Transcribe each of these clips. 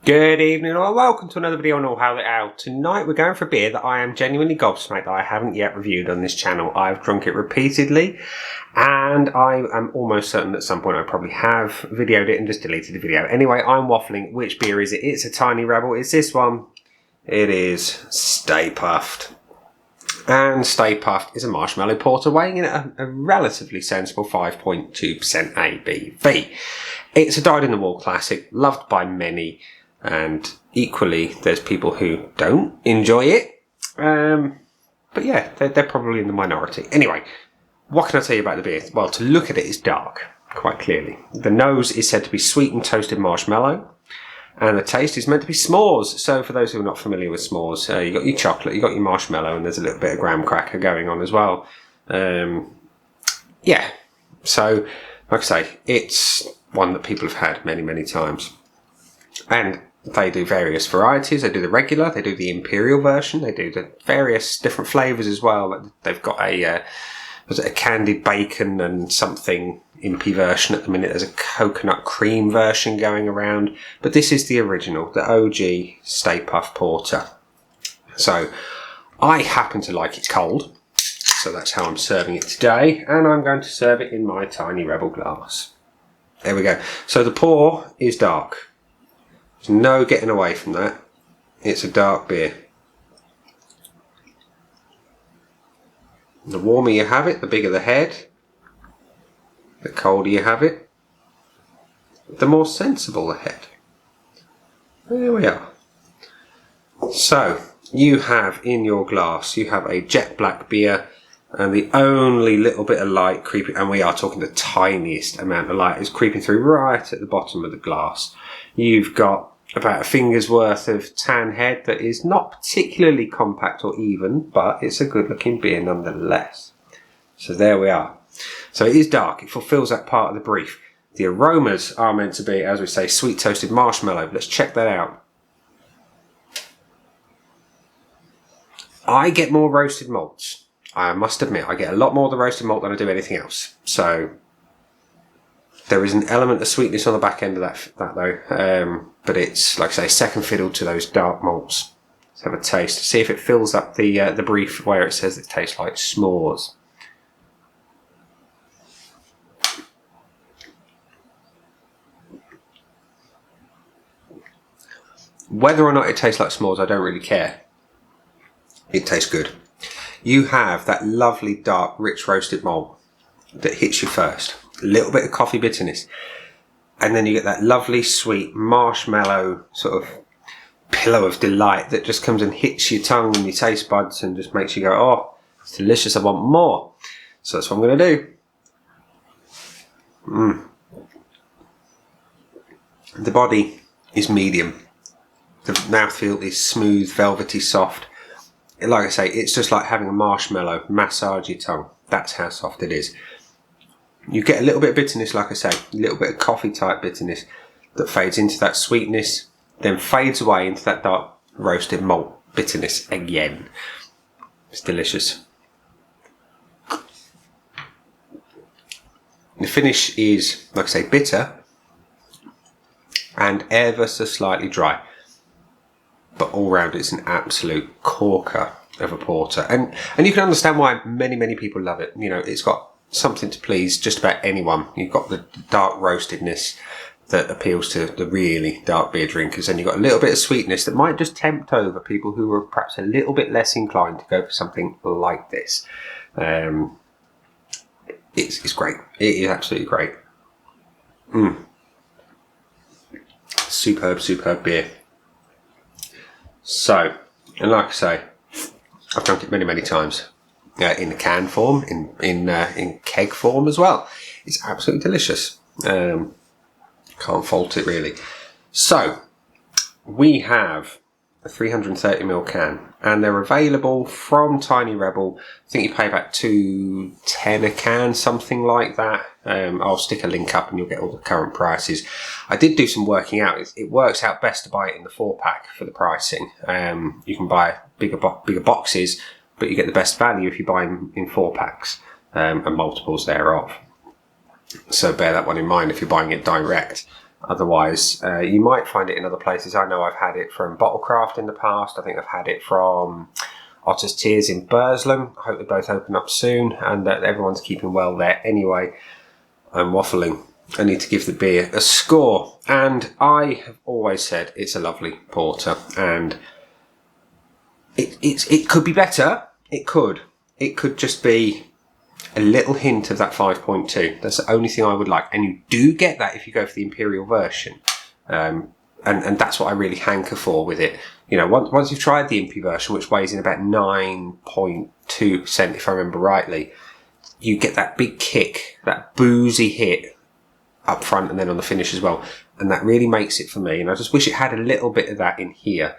Good evening or welcome to another video on All How It Out. Tonight we're going for a beer that I am genuinely gobsmacked that I haven't yet reviewed on this channel. I've drunk it repeatedly and I am almost certain at some point I probably have videoed it and just deleted the video. Anyway, I'm waffling. Which beer is it? It's a Tiny Rebel. It's this one. It is Stay Puft. And Stay Puft is a marshmallow porter weighing in at a relatively sensible 5.2% ABV. It's a dyed-in-the-wool classic, loved by many. And equally, there's people who don't enjoy it. But yeah, they're probably in the minority. Anyway, what can I tell you about the beer? Well, to look at it, it's dark, quite clearly. The nose is said to be sweet and toasted marshmallow. And the taste is meant to be s'mores. So for those who are not familiar with s'mores, you've got your chocolate, you've got your marshmallow, and there's a little bit of graham cracker going on as well. Yeah, so like I say, it's one that people have had many, many times. And they do various varieties. They do the regular, they do the imperial version, they do the various different flavours as well. They've got a candied bacon and something impy version at the minute. There's a coconut cream version going around. But this is the original, the OG Stay Puft Porter. So I happen to like it cold. So that's how I'm serving it today. And I'm going to serve it in my Tiny Rebel glass. There we go. So the pour is dark. There's no getting away from that. It's a dark beer. The warmer you have it, the bigger the head. The colder you have it, the more sensible the head. There we are. So, you have in your glass, you have a jet black beer, and the only little bit of light creeping, and we are talking the tiniest amount of light, is creeping through right at the bottom of the glass. You've got about a finger's worth of tan head that is not particularly compact or even, but it's a good looking beer nonetheless. So there we are. So it is dark, it fulfills that part of the brief. The aromas are meant to be, as we say, sweet toasted marshmallow. Let's check that out. I get more roasted malts. I must admit, I get a lot more of the roasted malt than I do anything else. So there is an element of sweetness on the back end of that though. But it's, like I say, second fiddle to those dark malts. Let's have a taste. See if it fills up the brief where it says it tastes like s'mores. Whether or not it tastes like s'mores, I don't really care. It tastes good. You have that lovely dark, rich roasted malt that hits you first. A little bit of coffee bitterness. And then you get that lovely, sweet marshmallow sort of pillow of delight that just comes and hits your tongue and your taste buds and just makes you go, oh, it's delicious, I want more. So that's what I'm going to do. The body is medium. The mouthfeel is smooth, velvety, soft. Like I say, it's just like having a marshmallow massage your tongue. That's how soft it is. You get a little bit of bitterness, like I say, a little bit of coffee type bitterness that fades into that sweetness, then fades away into that dark roasted malt bitterness again. It's delicious. The finish is, like I say, bitter and ever so slightly dry. But all round it's an absolute corker of a porter. And you can understand why many people love it. You know, it's got something to please just about anyone. You've got the dark roastedness that appeals to the really dark beer drinkers, and you've got a little bit of sweetness that might just tempt over people who are perhaps a little bit less inclined to go for something like this. It's great. It is absolutely great. Superb beer. So, and like I say, I've drunk it many times. In the can form, in keg form as well. It's absolutely delicious. Can't fault it really. So, we have a 330ml can, and they're available from Tiny Rebel. I think you pay about $2.10 a can, something like that. I'll stick a link up and you'll get all the current prices. I did do some working out. It works out best to buy it in the 4-pack for the pricing. You can buy bigger boxes, but you get the best value if you buy them in 4-packs and multiples thereof. So bear that one in mind if you're buying it direct. Otherwise, you might find it in other places. I know I've had it from Bottlecraft in the past. I think I've had it from Otter's Tears in Burslem. I hope they both open up soon and that everyone's keeping well there. Anyway, I'm waffling. I need to give the beer a score. And I have always said it's a lovely porter. And it could be better. It could. It could just be a little hint of that 5.2. That's the only thing I would like. And you do get that if you go for the Imperial version. And that's what I really hanker for with it. You know, once you've tried the Impy version, which weighs in about 9.2%, if I remember rightly, you get that big kick, that boozy hit up front and then on the finish as well. And that really makes it for me. And I just wish it had a little bit of that in here.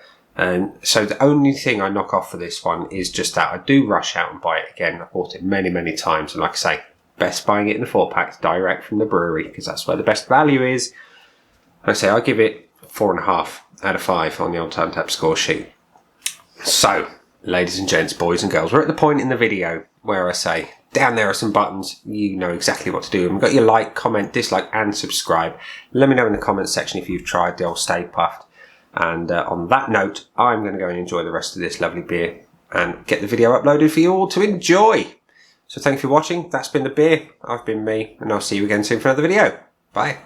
So the only thing I knock off for this one is just that I do rush out and buy it again. I've bought it many, many times. And like I say, best buying it in the 4-pack direct from the brewery because that's where the best value is. Like I say, I give it 4.5 out of 5 on the old Turn Tap score sheet. So, ladies and gents, boys and girls, we're at the point in the video where I say, down there are some buttons. You know exactly what to do. We've got your like, comment, dislike and subscribe. Let me know in the comments section if you've tried the old Stay Puft. And on that note, I'm going to go and enjoy the rest of this lovely beer and get the video uploaded for you all to enjoy. So thank you for watching. That's been the beer. I've been me, and I'll see you again soon for another video. Bye.